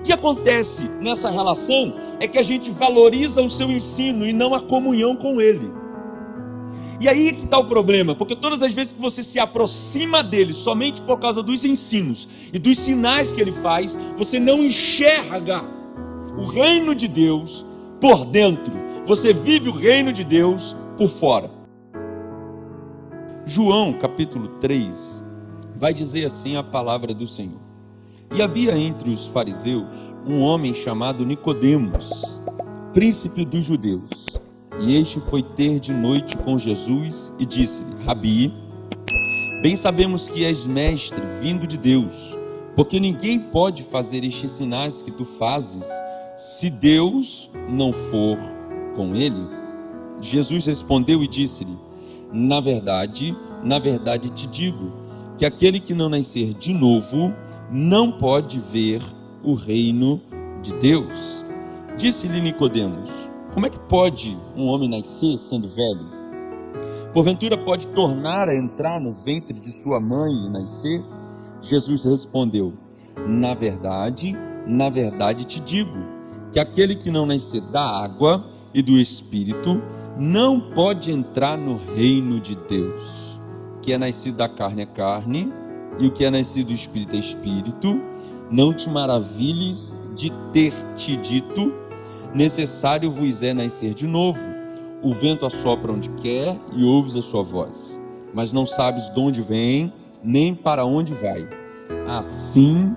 que acontece nessa relação é que a gente valoriza o seu ensino e não a comunhão com ele. E aí que está o problema, porque todas as vezes que você se aproxima dele somente por causa dos ensinos e dos sinais que ele faz, você não enxerga o reino de Deus por dentro, você vive o reino de Deus por fora. João capítulo 3 vai dizer assim a palavra do Senhor: e havia entre os fariseus um homem chamado Nicodemos, príncipe dos judeus. E este foi ter de noite com Jesus e disse-lhe: Rabi, bem sabemos que és mestre vindo de Deus, porque ninguém pode fazer estes sinais que tu fazes, se Deus não for com ele. Jesus respondeu e disse-lhe: na verdade te digo, que aquele que não nascer de novo, não pode ver o reino de Deus. Disse-lhe Nicodemos: como é que pode um homem nascer sendo velho? Porventura pode tornar a entrar no ventre de sua mãe e nascer? Jesus respondeu: na verdade te digo, que aquele que não nascer da água e do Espírito, não pode entrar no reino de Deus. O que é nascido da carne é carne, e o que é nascido do Espírito é Espírito. Não te maravilhes de ter te dito: necessário vos é nascer de novo. O vento assopra onde quer e ouves a sua voz, mas não sabes de onde vem, nem para onde vai. Assim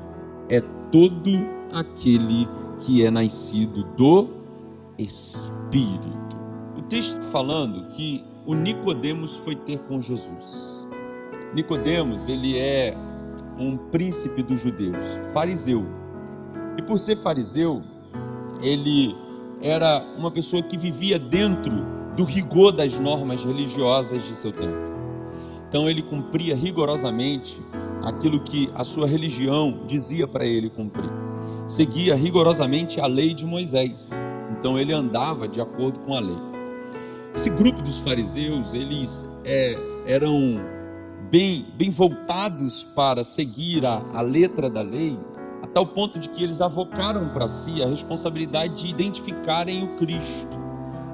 é todo aquele que é nascido do Espírito. O texto falando que o Nicodemos foi ter com Jesus. Nicodemos, ele é um príncipe dos judeus, fariseu. E por ser fariseu, ele era uma pessoa que vivia dentro do rigor das normas religiosas de seu tempo. Então ele cumpria rigorosamente aquilo que a sua religião dizia para ele cumprir. Seguia rigorosamente a lei de Moisés. Então ele andava de acordo com a lei. Esse grupo dos fariseus, eles eram bem voltados para seguir a letra da lei, a tal ponto de que eles avocaram para si a responsabilidade de identificarem o Cristo.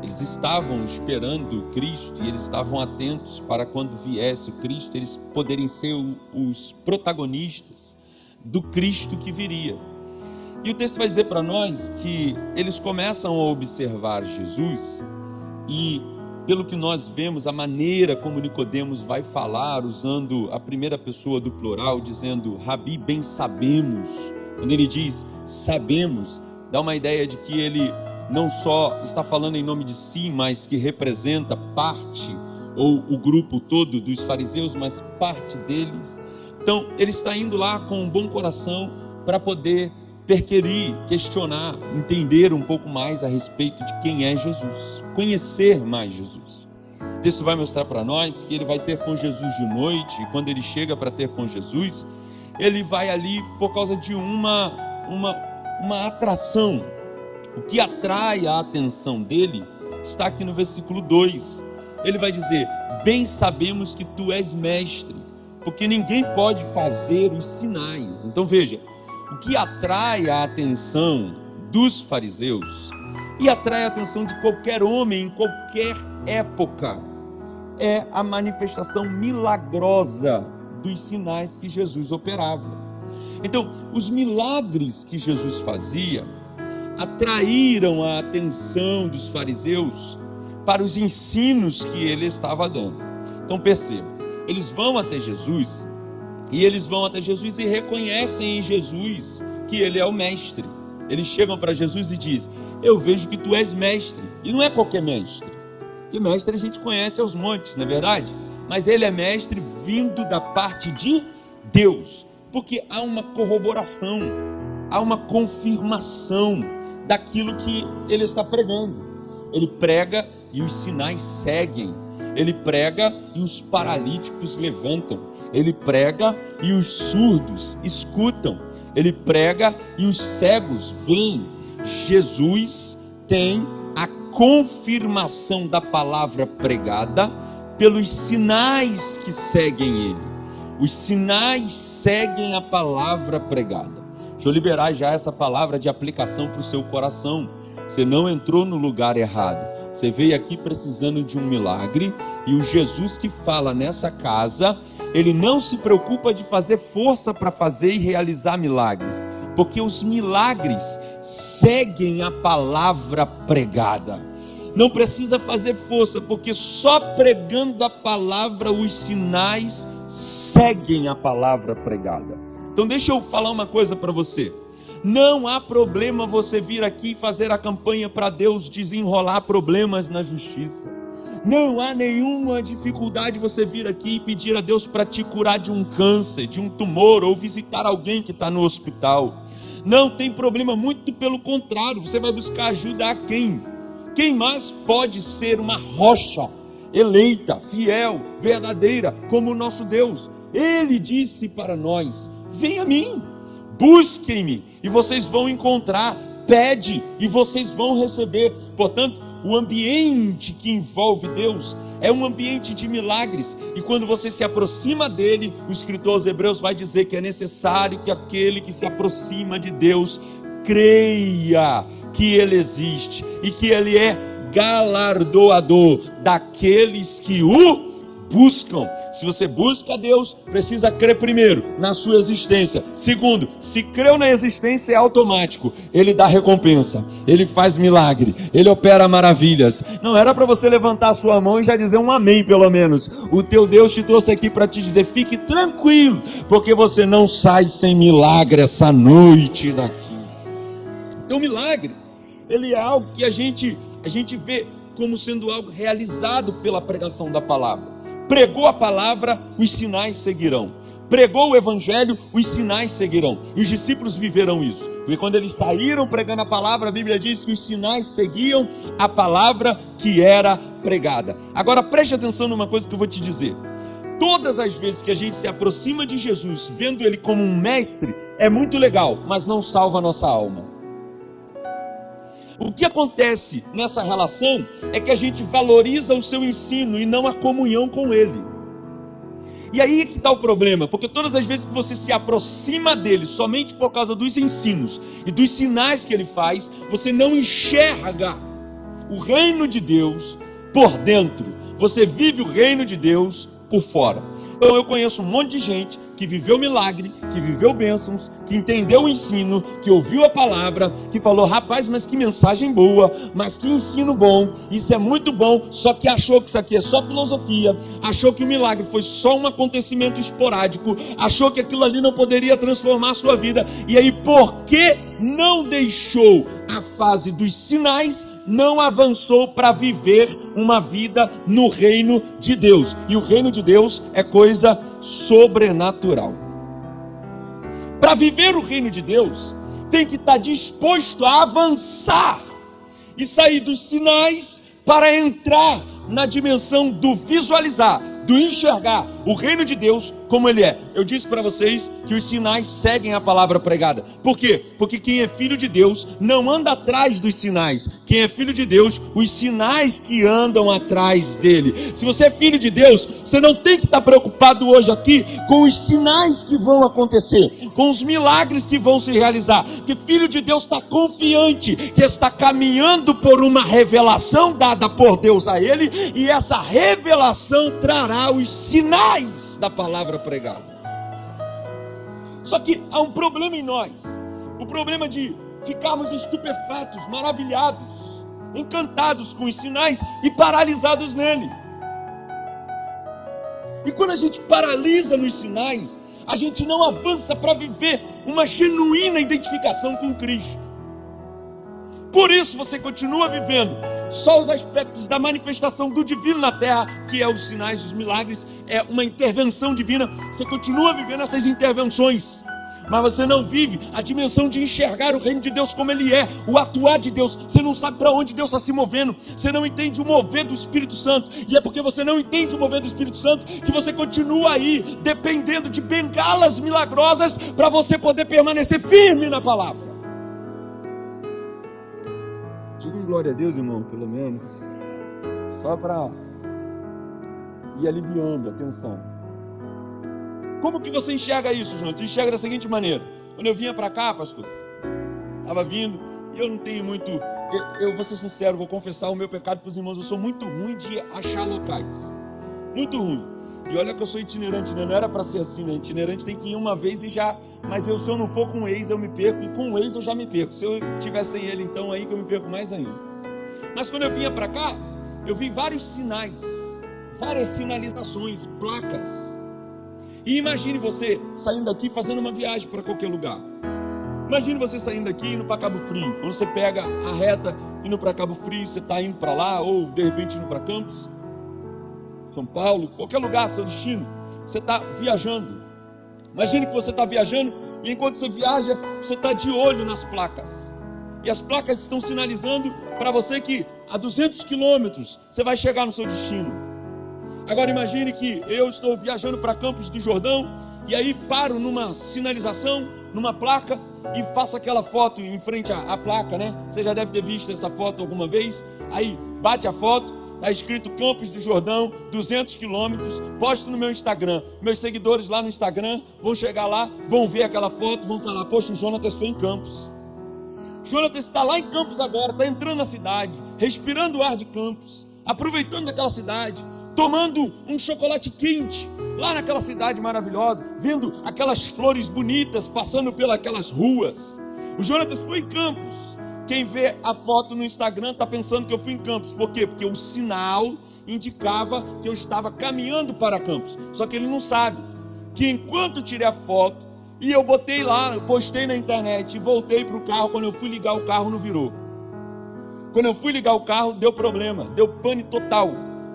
Eles estavam esperando o Cristo e eles estavam atentos para quando viesse o Cristo, eles poderem ser os protagonistas do Cristo que viria. E o texto vai dizer para nós que eles começam a observar Jesus e, pelo que nós vemos, a maneira como Nicodemos vai falar, usando a primeira pessoa do plural, dizendo: Rabi, bem sabemos. Quando ele diz sabemos, dá uma ideia de que ele não só está falando em nome de si, mas que representa parte, ou o grupo todo dos fariseus, mas parte deles. Então, ele está indo lá com um bom coração para poder perquirir, questionar, entender um pouco mais a respeito de quem é Jesus, conhecer mais Jesus. O texto vai mostrar para nós que ele vai ter com Jesus de noite, e quando ele chega para ter com Jesus, ele vai ali por causa de uma atração. O que atrai a atenção dele está aqui no versículo 2. Ele vai dizer: bem sabemos que tu és mestre, porque ninguém pode fazer os sinais. Então veja, o que atrai a atenção dos fariseus e atrai a atenção de qualquer homem em qualquer época é a manifestação milagrosa dos sinais que Jesus operava. Então, os milagres que Jesus fazia atraíram a atenção dos fariseus para os ensinos que ele estava dando. Então perceba, eles vão até Jesus e reconhecem em Jesus que ele é o mestre. Eles chegam para Jesus e dizem: eu vejo que tu és mestre. E não é qualquer mestre, que mestre a gente conhece aos montes, não é verdade? Mas ele é mestre vindo da parte de Deus, porque há uma corroboração, há uma confirmação daquilo que ele está pregando. Ele prega e os sinais seguem. Ele prega e os paralíticos levantam. Ele prega e os surdos escutam. Ele prega e os cegos veem. Jesus tem a confirmação da palavra pregada pelos sinais que seguem ele. Os sinais seguem a palavra pregada. Deixa eu liberar já essa palavra de aplicação para o seu coração. Você não entrou no lugar errado. Você veio aqui precisando de um milagre, e o Jesus que fala nessa casa, ele não se preocupa de fazer força para fazer e realizar milagres, porque os milagres seguem a palavra pregada. Não precisa fazer força, porque só pregando a palavra os sinais seguem a palavra pregada. Então deixa eu falar uma coisa para você. Não há problema você vir aqui e fazer a campanha para Deus desenrolar problemas na justiça. Não há nenhuma dificuldade você vir aqui e pedir a Deus para te curar de um câncer, de um tumor, ou visitar alguém que está no hospital. Não tem problema, muito pelo contrário. Você vai buscar ajuda a quem? Quem mais pode ser uma rocha eleita, fiel, verdadeira, como o nosso Deus? Ele disse para nós: venha a mim, busquem-me e vocês vão encontrar, pede e vocês vão receber. Portanto, o ambiente que envolve Deus é um ambiente de milagres, e quando você se aproxima dele, o escritor aos Hebreus vai dizer que é necessário que aquele que se aproxima de Deus creia que ele existe e que ele é galardoador daqueles que o buscam. Se você busca a Deus, precisa crer primeiro na sua existência. Segundo, se creu na existência, é automático. Ele dá recompensa, ele faz milagre, ele opera maravilhas. Não era para você levantar a sua mão e já dizer um amém, pelo menos. O teu Deus te trouxe aqui para te dizer: fique tranquilo, porque você não sai sem milagre essa noite daqui. Então, milagre, ele é algo que a gente vê como sendo algo realizado pela pregação da palavra. Pregou a palavra, os sinais seguirão. Pregou o evangelho, os sinais seguirão. E os discípulos viverão isso. Porque quando eles saíram pregando a palavra, a Bíblia diz que os sinais seguiam a palavra que era pregada. Agora preste atenção numa coisa que eu vou te dizer. Todas as vezes que a gente se aproxima de Jesus, vendo ele como um mestre, é muito legal, mas não salva a nossa alma. O que acontece nessa relação é que a gente valoriza o seu ensino e não a comunhão com ele. E aí que está o problema, porque todas as vezes que você se aproxima dele somente por causa dos ensinos e dos sinais que ele faz, você não enxerga o reino de Deus por dentro. Você vive o reino de Deus por fora. Então eu conheço um monte de gente que viveu milagre, que viveu bênçãos, que entendeu o ensino, que ouviu a palavra, que falou: rapaz, mas que mensagem boa, mas que ensino bom, isso é muito bom, só que achou que isso aqui é só filosofia, achou que o milagre foi só um acontecimento esporádico, achou que aquilo ali não poderia transformar a sua vida, e aí porque não deixou a fase dos sinais, não avançou para viver uma vida no reino de Deus. E o reino de Deus é coisa sobrenatural. Para viver o reino de Deus, tem que estar disposto a avançar e sair dos sinais para entrar na dimensão do visualizar, do enxergar o reino de Deus como ele é. Eu disse para vocês que os sinais seguem a palavra pregada. Por quê? Porque quem é filho de Deus não anda atrás dos sinais. Quem é filho de Deus, os sinais que andam atrás dele. Se você é filho de Deus, você não tem que estar preocupado hoje aqui com os sinais que vão acontecer, com os milagres que vão se realizar. Porque filho de Deus está confiante que está caminhando por uma revelação dada por Deus a ele, e essa revelação trará os sinais da palavra pregada. Só que há um problema em nós, o problema de ficarmos estupefatos, maravilhados, encantados com os sinais e paralisados nele. E quando a gente paralisa nos sinais, a gente não avança para viver uma genuína identificação com Cristo. Por isso você continua vivendo só os aspectos da manifestação do divino na terra, que é os sinais, os milagres, é uma intervenção divina. Você continua vivendo essas intervenções, mas você não vive a dimensão de enxergar o reino de Deus como ele é, o atuar de Deus. Você não sabe para onde Deus está se movendo, você não entende o mover do Espírito Santo, e é porque você não entende o mover do Espírito Santo que você continua aí dependendo de bengalas milagrosas para você poder permanecer firme na palavra. Diga um glória a Deus, irmão, pelo menos, só para ir aliviando a tensão. Como que você enxerga isso, João? Você enxerga da seguinte maneira: Quando eu vinha para cá, pastor, estava vindo, e eu não tenho muito, eu vou ser sincero, vou confessar o meu pecado para os irmãos, eu sou muito ruim de achar locais, muito ruim. E olha que eu sou itinerante, né? Não era para ser assim, né? Itinerante tem que ir uma vez e já, mas se eu não for com o ex, eu me perco, e com o ex eu já me perco. Se eu estiver sem ele, então aí que eu me perco mais ainda. Mas quando eu vinha para cá, eu vi vários sinais, várias sinalizações, placas. E imagine você saindo daqui fazendo uma viagem para qualquer lugar. Imagine você saindo daqui e indo para Cabo Frio. Quando você pega a reta indo para Cabo Frio, você está indo para lá, ou de repente indo para Campos, São Paulo, qualquer lugar, seu destino, você está viajando. Imagine que você está viajando e enquanto você viaja, você está de olho nas placas. E as placas estão sinalizando para você que a 200 quilômetros você vai chegar no seu destino. Agora imagine que eu estou viajando para Campos do Jordão e aí paro numa sinalização, numa placa e faço aquela foto em frente à placa, né? Você já deve ter visto essa foto alguma vez. Aí bate a foto, está escrito Campos do Jordão, 200 quilômetros, posto no meu Instagram. Meus seguidores lá no Instagram vão chegar lá, vão ver aquela foto, vão falar, poxa, o Jonatas foi em Campos. Jonatas está lá em Campos agora, está entrando na cidade, respirando o ar de Campos, aproveitando daquela cidade, tomando um chocolate quente lá naquela cidade maravilhosa, vendo aquelas flores bonitas passando pelas ruas. O Jonatas foi em Campos. Quem vê a foto no Instagram está pensando que eu fui em Campos. Por quê? Porque o sinal indicava que eu estava caminhando para Campos. Só que ele não sabe que enquanto eu tirei a foto e eu botei lá, eu postei na internet e voltei para o carro, quando eu fui ligar o carro não virou. Quando eu fui ligar o carro deu problema, deu pane total.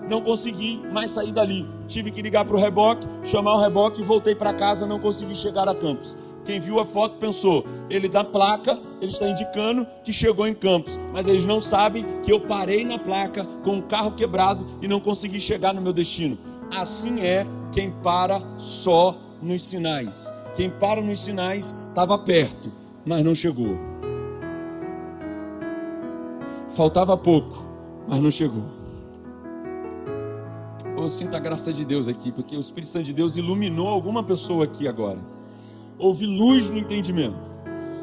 Não consegui mais sair dali. Tive que ligar para o reboque, chamar o reboque e voltei para casa, não consegui chegar a Campos. Quem viu a foto pensou, ele dá placa, ele está indicando que chegou em Campos. Mas eles não sabem que eu parei na placa com o carro quebrado e não consegui chegar no meu destino. Assim é quem para só nos sinais. Quem para nos sinais estava perto, mas não chegou. Faltava pouco, mas não chegou. Eu sinto a graça de Deus aqui, porque o Espírito Santo de Deus iluminou alguma pessoa aqui agora. Houve luz no entendimento.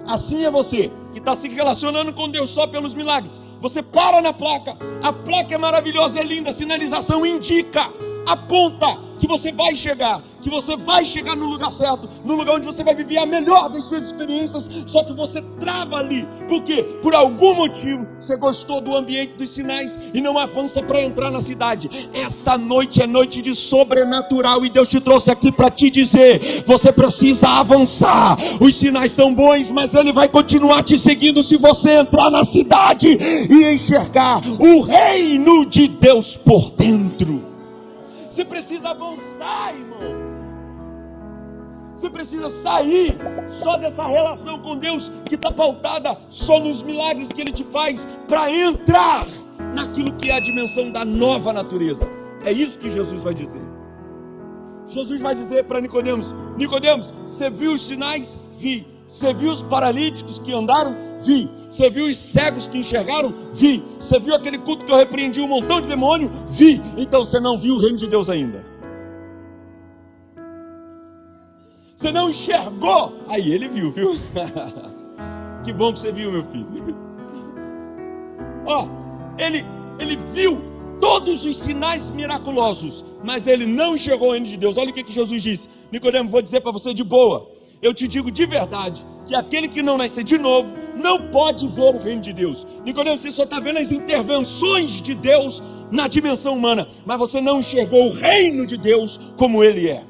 Assim é você, que está se relacionando com Deus só pelos milagres. Você para na placa, a placa é maravilhosa, é linda, a sinalização indica, aponta que você vai chegar no lugar certo, no lugar onde você vai viver a melhor das suas experiências, só que você trava ali, porque por algum motivo você gostou do ambiente dos sinais e não avança para entrar na cidade. Essa noite é noite de sobrenatural e Deus te trouxe aqui para te dizer, você precisa avançar. Os sinais são bons, mas Ele vai continuar te seguindo se você entrar na cidade e enxergar o reino de Deus por dentro. Você precisa avançar, irmão. Você precisa sair só dessa relação com Deus que está pautada só nos milagres que Ele te faz, para entrar naquilo que é a dimensão da nova natureza. É isso que Jesus vai dizer. Jesus vai dizer para Nicodemos: Nicodemos, você viu os sinais? Vi. Você viu os paralíticos que andaram? Vi. Você viu os cegos que enxergaram? Vi. Você viu aquele culto que eu repreendi um montão de demônio? Vi. Então você não viu o reino de Deus ainda. Você não enxergou? Aí ele viu, viu? Que bom que você viu, meu filho. Ó, ele viu todos os sinais miraculosos, mas ele não enxergou o reino de Deus. Olha o que Jesus disse: Nicodemo, vou dizer para você de boa, eu te digo de verdade, que aquele que não nascer de novo, não pode ver o reino de Deus. Nicodemo, você só está vendo as intervenções de Deus na dimensão humana, mas você não enxergou o reino de Deus como ele é.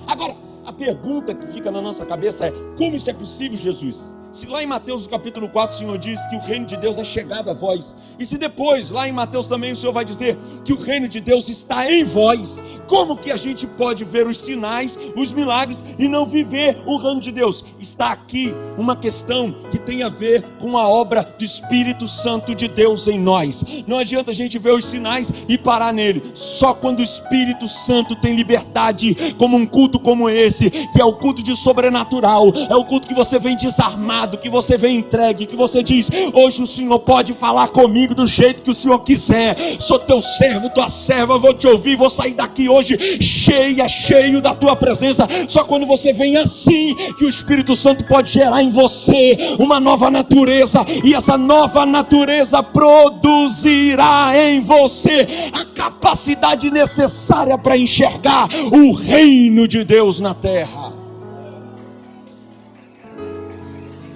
Agora, a pergunta que fica na nossa cabeça é: como isso é possível, Jesus? Se lá em Mateus capítulo 4 o Senhor diz que o reino de Deus é chegado a vós, e se depois lá em Mateus também o Senhor vai dizer que o reino de Deus está em vós, como que a gente pode ver os sinais, os milagres e não viver o reino de Deus? Está aqui uma questão que tem a ver com a obra do Espírito Santo de Deus em nós. Não adianta a gente ver os sinais e parar nele. Só quando o Espírito Santo tem liberdade, como um culto como esse, que é o culto de sobrenatural, é o culto que você vem desarmado, alinhado, que você vem entregue, que você diz: hoje o Senhor pode falar comigo do jeito que o Senhor quiser, sou teu servo, tua serva, vou te ouvir, vou sair daqui hoje cheio da tua presença. Só quando você vem assim, que o Espírito Santo pode gerar em você uma nova natureza, e essa nova natureza produzirá em você a capacidade necessária para enxergar o reino de Deus na terra.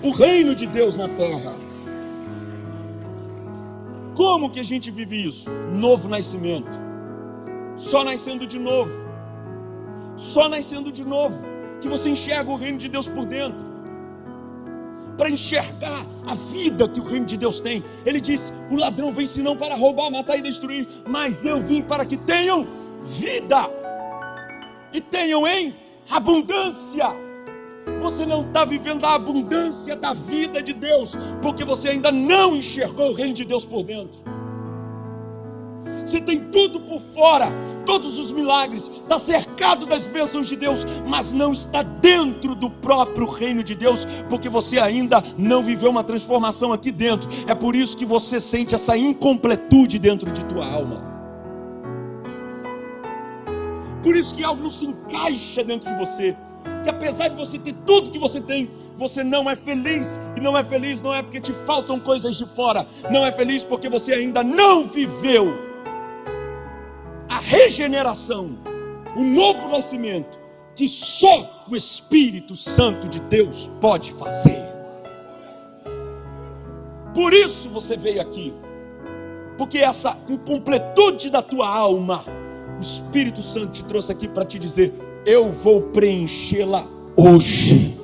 O reino de Deus na terra. Como que a gente vive isso? Novo nascimento. Só nascendo de novo. Só nascendo de novo que você enxerga o reino de Deus por dentro. Para enxergar a vida que o reino de Deus tem. Ele diz: o ladrão vem senão para roubar, matar e destruir, mas eu vim para que tenham vida e tenham em abundância. Você não está vivendo a abundância da vida de Deus, porque você ainda não enxergou o reino de Deus por dentro. Você tem tudo por fora, todos os milagres, está cercado das bênçãos de Deus, mas não está dentro do próprio reino de Deus, porque você ainda não viveu uma transformação aqui dentro. É por isso que você sente essa incompletude dentro de tua alma. Por isso que algo não se encaixa dentro de você, que apesar de você ter tudo que você tem, você não é feliz. E não é feliz não é porque te faltam coisas de fora, não é feliz porque você ainda não viveu a regeneração, o novo nascimento, que só o Espírito Santo de Deus pode fazer. Por isso você veio aqui, porque essa incompletude da tua alma, o Espírito Santo te trouxe aqui para te dizer: eu vou preenchê-la hoje.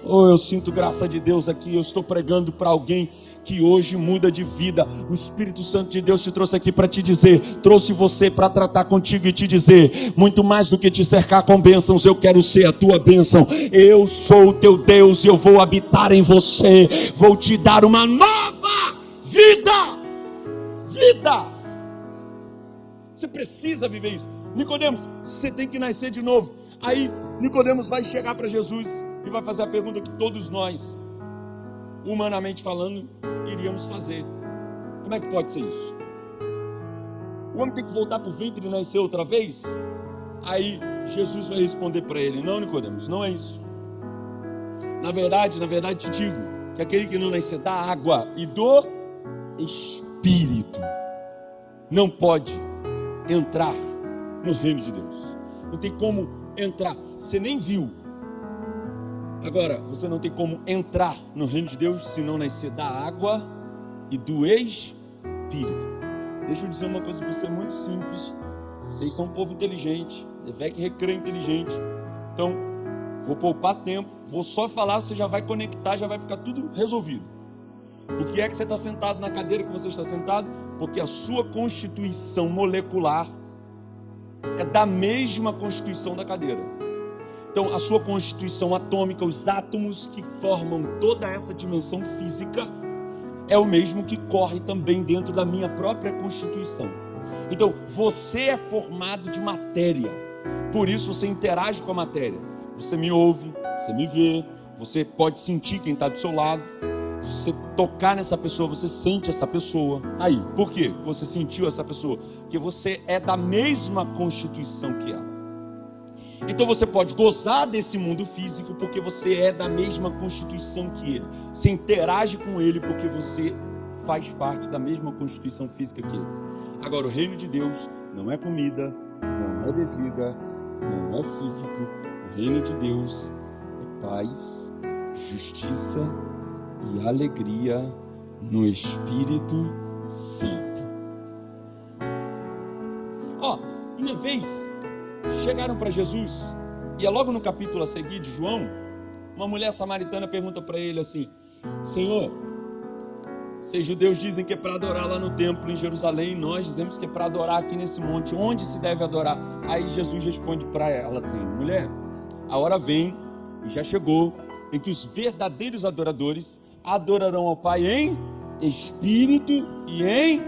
Oh, eu sinto graça de Deus aqui. Eu estou pregando para alguém que hoje muda de vida. O Espírito Santo de Deus te trouxe aqui para te dizer, trouxe você para tratar contigo e te dizer: muito mais do que te cercar com bênçãos, eu quero ser a tua bênção. Eu sou o teu Deus e eu vou habitar em você. Vou te dar uma nova vida. Você precisa viver isso. Nicodemos, você tem que nascer de novo. Aí Nicodemos vai chegar para Jesus e vai fazer a pergunta que todos nós, humanamente falando, iríamos fazer: como é que pode ser isso? O homem tem que voltar para o ventre e nascer outra vez? Aí Jesus vai responder para ele: não, Nicodemos, não é isso. Na verdade te digo que aquele que não nascer da água e do Espírito não pode entrar no reino de Deus. Não tem como entrar. Você nem viu. Agora, você não tem como entrar no reino de Deus se não nascer da água e do Espírito. Deixa eu dizer uma coisa para você muito simples. Vocês são um povo inteligente, Devec Recreio inteligente. Então, vou poupar tempo, vou só falar, você já vai conectar, já vai ficar tudo resolvido. Por que é que você está sentado na cadeira que você está sentado? Porque a sua constituição molecular é da mesma constituição da cadeira. Então, a sua constituição atômica, os átomos que formam toda essa dimensão física, é o mesmo que corre também dentro da minha própria constituição. Então, você é formado de matéria, por isso você interage com a matéria. Você me ouve, você me vê, você pode sentir quem está do seu lado. Se você tocar nessa pessoa, você sente essa pessoa. Aí, por quê? Você sentiu essa pessoa? Porque você é da mesma constituição que ela. Então você pode gozar desse mundo físico porque você é da mesma constituição que ele. Você interage com ele porque você faz parte da mesma constituição física que ele. Agora, o reino de Deus não é comida, não é bebida, não é físico. O reino de Deus é paz, justiça e alegria no Espírito Santo. Uma vez chegaram para Jesus, e é logo no capítulo a seguir de João, uma mulher samaritana pergunta para ele assim: Senhor, vocês judeus dizem que é para adorar lá no templo em Jerusalém, nós dizemos que é para adorar aqui nesse monte, onde se deve adorar? Aí Jesus responde para ela assim: mulher, a hora vem, e já chegou, em que os verdadeiros adoradores adorarão ao Pai em espírito e em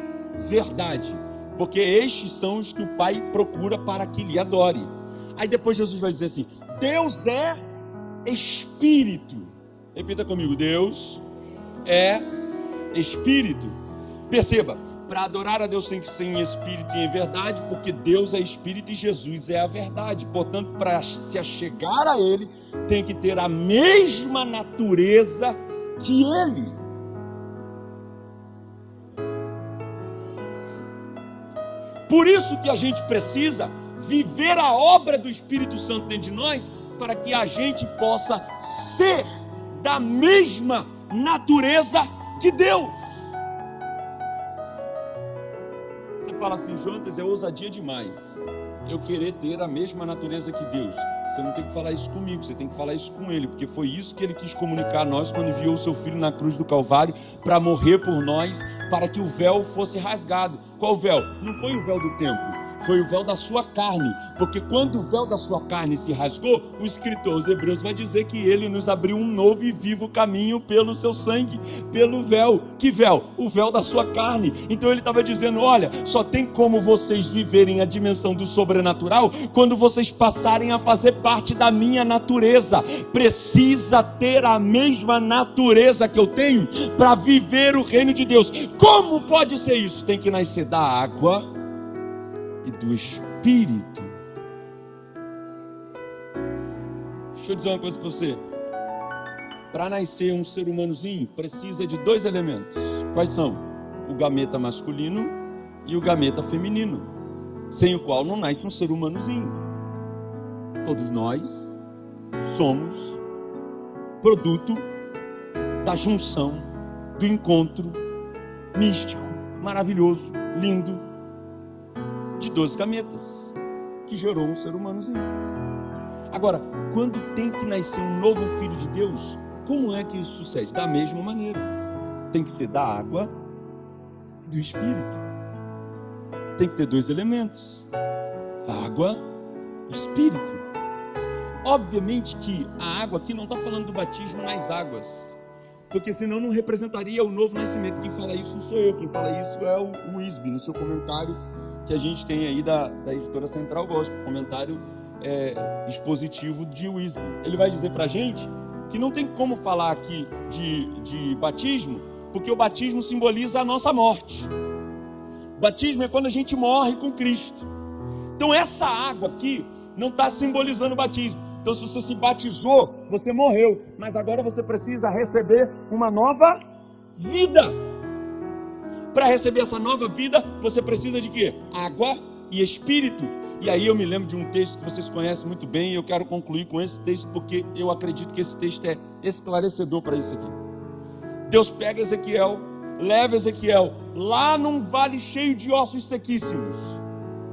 verdade, porque estes são os que o Pai procura para que lhe adore. Aí depois Jesus vai dizer assim: Deus é espírito, Repita comigo: Deus é Espírito. Perceba, para adorar a Deus tem que ser em espírito e em verdade, porque Deus é Espírito e Jesus é a verdade. Portanto, para se achegar a Ele, tem que ter a mesma natureza que Ele. Por isso que a gente precisa viver a obra do Espírito Santo dentro de nós, para que a gente possa ser da mesma natureza que Deus. Você fala assim: Jonas, é ousadia demais eu querer ter a mesma natureza que Deus. Você não tem que falar isso comigo, você tem que falar isso com Ele, porque foi isso que Ele quis comunicar a nós quando enviou o seu Filho na cruz do Calvário para morrer por nós, para que o véu fosse rasgado. Qual véu? Não foi o véu do templo, foi o véu da sua carne, porque quando o véu da sua carne se rasgou, o escritor aos Hebreus vai dizer que Ele nos abriu um novo e vivo caminho pelo seu sangue, pelo véu. Que véu? O véu da sua carne. Então Ele estava dizendo: olha, só tem como vocês viverem a dimensão do sobrenatural quando vocês passarem a fazer parte da minha natureza. Precisa ter a mesma natureza que eu tenho para viver o reino de Deus. Como pode ser isso? Tem que nascer da água e do Espírito. Deixa eu dizer uma coisa para você. Para nascer um ser humanozinho, precisa de 2 elementos. Quais são? O gameta masculino e o gameta feminino, sem o qual não nasce um ser humanozinho. Todos nós somos produto da junção, do encontro místico, maravilhoso, lindo, de 2 gametas, que gerou um ser humanozinho. Agora, quando tem que nascer um novo filho de Deus, como é que isso sucede? Da mesma maneira. Tem que ser da água e do Espírito. Tem que ter 2 elementos: água e Espírito. Obviamente que a água aqui não está falando do batismo nas águas, porque senão não representaria o novo nascimento. Quem fala isso não sou eu, quem fala isso é o Wisby, no seu comentário que a gente tem aí da editora Central Gospel, comentário expositivo de Wisby. Ele vai dizer pra gente que não tem como falar aqui de batismo, porque o batismo simboliza a nossa morte. O batismo é quando a gente morre com Cristo. Então essa água aqui não está simbolizando o batismo. Então se você se batizou, você morreu, mas agora você precisa receber uma nova vida. Para receber essa nova vida, você precisa de quê? Água e Espírito. E aí eu me lembro de um texto que vocês conhecem muito bem, e eu quero concluir com esse texto, porque eu acredito que esse texto é esclarecedor para isso aqui. Deus pega Ezequiel, leva Ezequiel lá num vale cheio de ossos sequíssimos.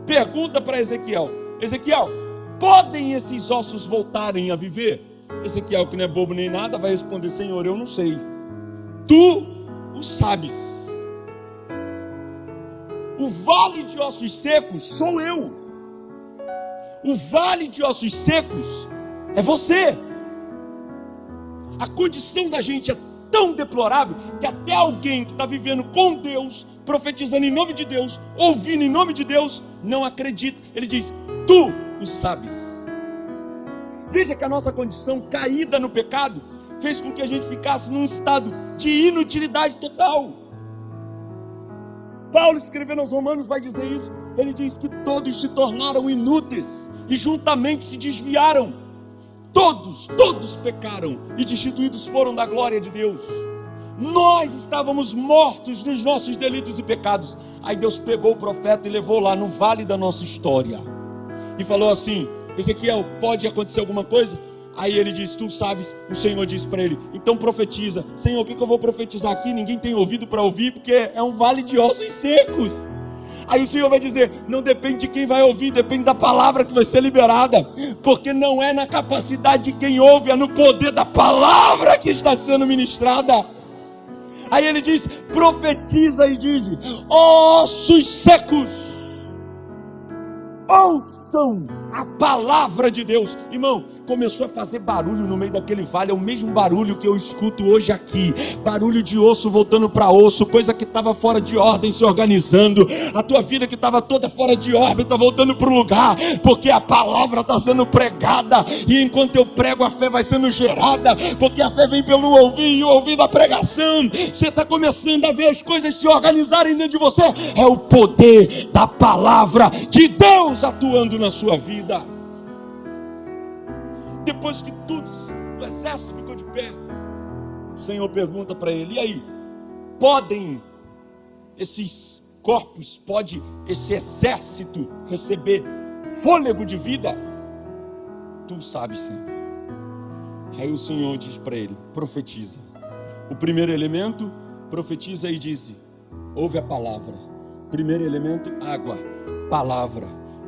Pergunta para Ezequiel: Ezequiel, podem esses ossos voltarem a viver? Ezequiel, que não é bobo nem nada, vai responder: Senhor, eu não sei. Tu o sabes. O vale de ossos secos sou eu. O vale de ossos secos é você. A condição da gente é tão deplorável que até alguém que está vivendo com Deus, profetizando em nome de Deus, ouvindo em nome de Deus, não acredita. Ele diz: tu o sabes. Veja que a nossa condição caída no pecado fez com que a gente ficasse num estado de inutilidade total. Paulo, escrevendo aos Romanos, vai dizer isso. Ele diz que todos se tornaram inúteis e juntamente se desviaram. Todos pecaram e destituídos foram da glória de Deus. Nós estávamos mortos nos nossos delitos e pecados. Aí Deus pegou o profeta e levou lá no vale da nossa história e falou assim: Ezequiel, pode acontecer alguma coisa? Aí ele disse: tu sabes. O Senhor disse para ele: então profetiza. Senhor, o que eu vou profetizar aqui? Ninguém tem ouvido para ouvir, porque é um vale de ossos secos. Aí o Senhor vai dizer: não depende de quem vai ouvir, depende da palavra que vai ser liberada, porque não é na capacidade de quem ouve, é no poder da palavra que está sendo ministrada. Aí ele diz: profetiza e diz: ossos secos, ouça pregação, a palavra de Deus. Irmão, começou a fazer barulho no meio daquele vale, é o mesmo barulho que eu escuto hoje aqui, barulho de osso voltando para osso, coisa que estava fora de ordem se organizando, a tua vida que estava toda fora de órbita voltando para o lugar, porque a palavra está sendo pregada, e enquanto eu prego a fé vai sendo gerada, porque a fé vem pelo ouvir e o ouvir da pregação. Você está começando a ver as coisas se organizarem dentro de você, é o poder da palavra de Deus atuando na sua vida. Depois que tudo, o exército ficou de pé, o Senhor pergunta para ele: e aí, podem esses corpos, pode esse exército receber fôlego de vida? Tu sabes, Senhor. Aí o Senhor diz para ele: profetiza. O primeiro elemento, profetiza e diz: ouve a palavra. Primeiro elemento, água, palavra,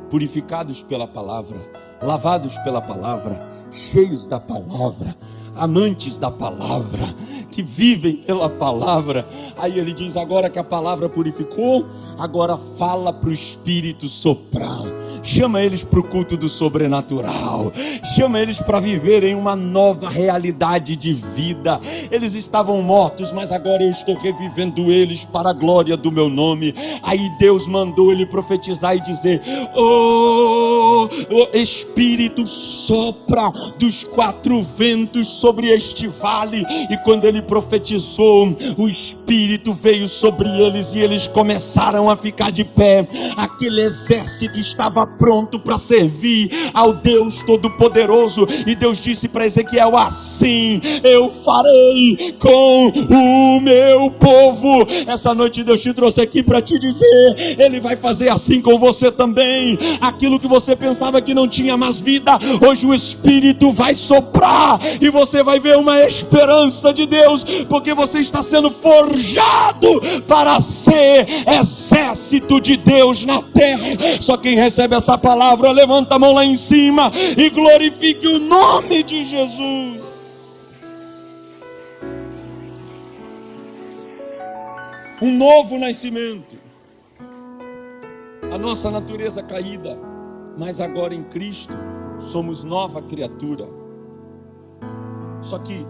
purificados pela palavra, lavados pela palavra, cheios da palavra, amantes da palavra, que vivem pela palavra. Aí ele diz: agora que a palavra purificou, agora fala para o Espírito soprar, chama eles para o culto do sobrenatural, chama eles para viverem uma nova realidade de vida. Eles estavam mortos, mas agora eu estou revivendo eles para a glória do meu nome. Aí Deus mandou ele profetizar e dizer: oh, Espírito, sopra dos quatro ventos sobre este vale. E quando ele profetizou, o Espírito veio sobre eles e eles começaram a ficar de pé. Aquele exército estava pronto para servir ao Deus Todo-Poderoso. E Deus disse para Ezequiel: assim eu farei com o meu povo. Essa noite Deus te trouxe aqui para te dizer: Ele vai fazer assim com você também. Aquilo que você pensava que não tinha mais vida, hoje o Espírito vai soprar e você vai ver uma esperança de Deus, porque você está sendo forjado para ser exército de Deus na terra. Só quem recebe essa palavra, levanta a mão lá em cima e glorifique o nome de Jesus. Um novo nascimento. A nossa natureza caída, mas agora em Cristo somos nova criatura. Só que,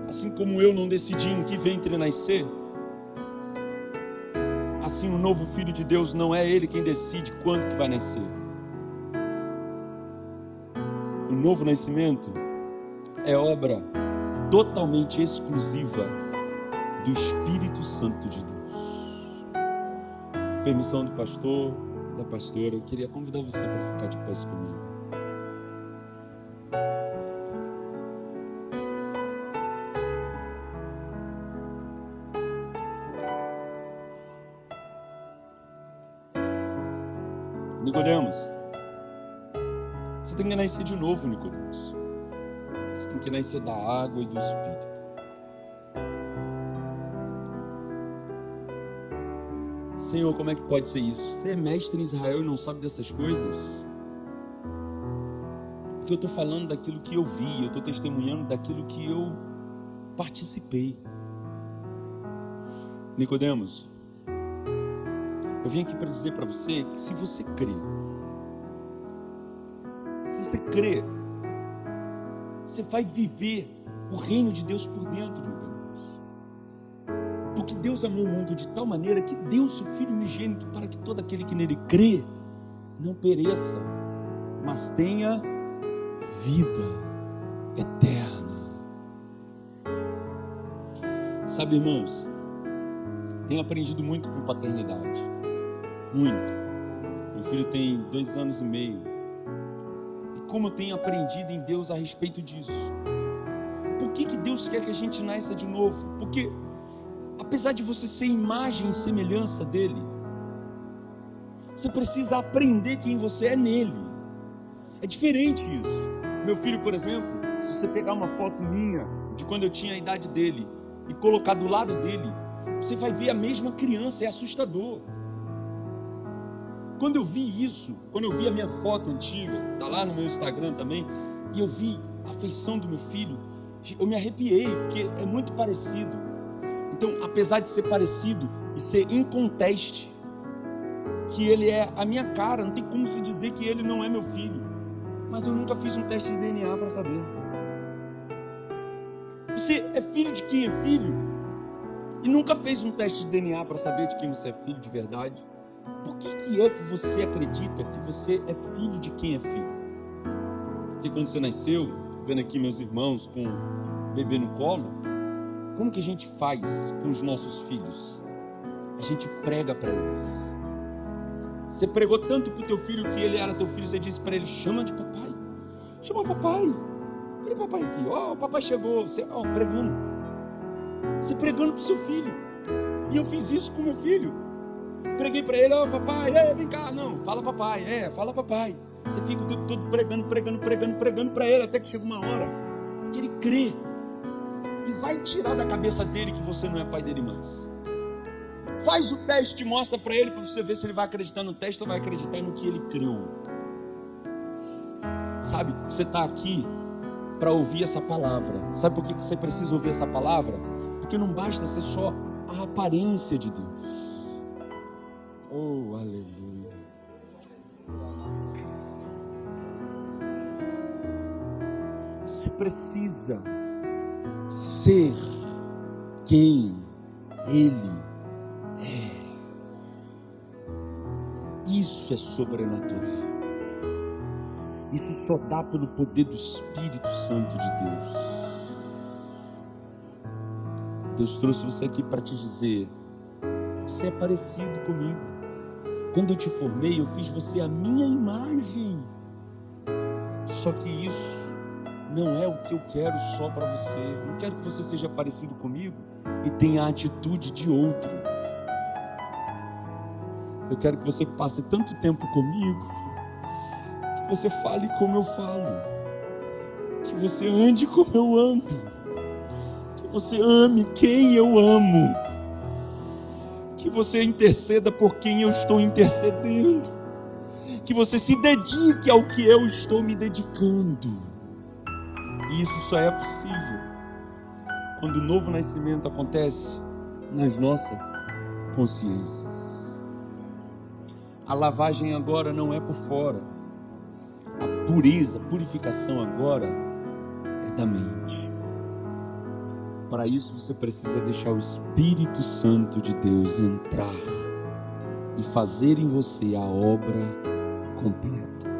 assim como eu não decidi em que ventre nascer, assim o novo filho de Deus não é ele quem decide quando que vai nascer. O novo nascimento é obra totalmente exclusiva do Espírito Santo de Deus. Permissão do pastor, da pastora, eu queria convidar você para ficar de pé comigo. Nicodemos, você tem que nascer de novo, Nicodemos. Você tem que nascer da água e do Espírito. Senhor, como é que pode ser isso? Você é mestre em Israel e não sabe dessas coisas? Porque eu estou falando daquilo que eu vi, eu estou testemunhando daquilo que eu participei. Nicodemos, eu vim aqui para dizer para você que se você crê, você vai viver o reino de Deus por dentro, Nicodemos. Porque Deus amou o mundo de tal maneira que deu seu Filho unigênito para que todo aquele que nele crê não pereça, mas tenha vida eterna. Sabe, irmãos, tenho aprendido muito com paternidade. Muito. Meu filho tem 2 anos e meio. E como eu tenho aprendido em Deus a respeito disso. Por que Deus quer que a gente nasça de novo? Porque apesar de você ser imagem e semelhança dele, você precisa aprender quem você é nele. É diferente isso. Meu filho, por exemplo, se você pegar uma foto minha de quando eu tinha a idade dele e colocar do lado dele, você vai ver a mesma criança. É assustador. Quando eu vi isso, quando eu vi a minha foto antiga, está lá no meu Instagram também, e eu vi a feição do meu filho, eu me arrepiei, porque é muito parecido. Então, apesar de ser parecido e ser inconteste, que ele é a minha cara, não tem como se dizer que ele não é meu filho. Mas eu nunca fiz um teste de DNA para saber. Você é filho de quem é filho e nunca fez um teste de DNA para saber de quem você é filho de verdade? Por que é que você acredita que você é filho de quem é filho? Porque quando você nasceu, vendo aqui meus irmãos com o bebê no colo, como que a gente faz com os nossos filhos? A gente prega para eles. Você pregou tanto para o teu filho que ele era teu filho, você disse para ele: chama de papai, chama o papai. Olha o papai aqui, ó, o papai chegou. Você, ó, pregando. Você pregando para o seu filho. E eu fiz isso com meu filho. Preguei para ele: ó, papai, vem cá. Não, fala papai, fala papai. Você fica o tempo todo pregando para ele, até que chega uma hora que ele crê. E vai tirar da cabeça dele que você não é pai dele mais. Faz o teste, mostra para ele, para você ver se ele vai acreditar no teste ou vai acreditar no que ele creu. Sabe, você está aqui para ouvir essa palavra. Sabe por que você precisa ouvir essa palavra? Porque não basta ser só a aparência de Deus. Oh, aleluia. Você precisa ser quem Ele é. Isso é sobrenatural. Isso só dá pelo poder do Espírito Santo de Deus. Deus trouxe você aqui para te dizer: você é parecido comigo. Quando eu te formei, eu fiz você a minha imagem. Só que isso não é o que eu quero só para você. Eu não quero que você seja parecido comigo e tenha a atitude de outro. Eu quero que você passe tanto tempo comigo, que você fale como eu falo, que você ande como eu ando, que você ame quem eu amo, que você interceda por quem eu estou intercedendo, que você se dedique ao que eu estou me dedicando. E isso só é possível quando o novo nascimento acontece nas nossas consciências. A lavagem agora não é por fora. A pureza, a purificação agora é da mente. Para isso você precisa deixar o Espírito Santo de Deus entrar e fazer em você a obra completa.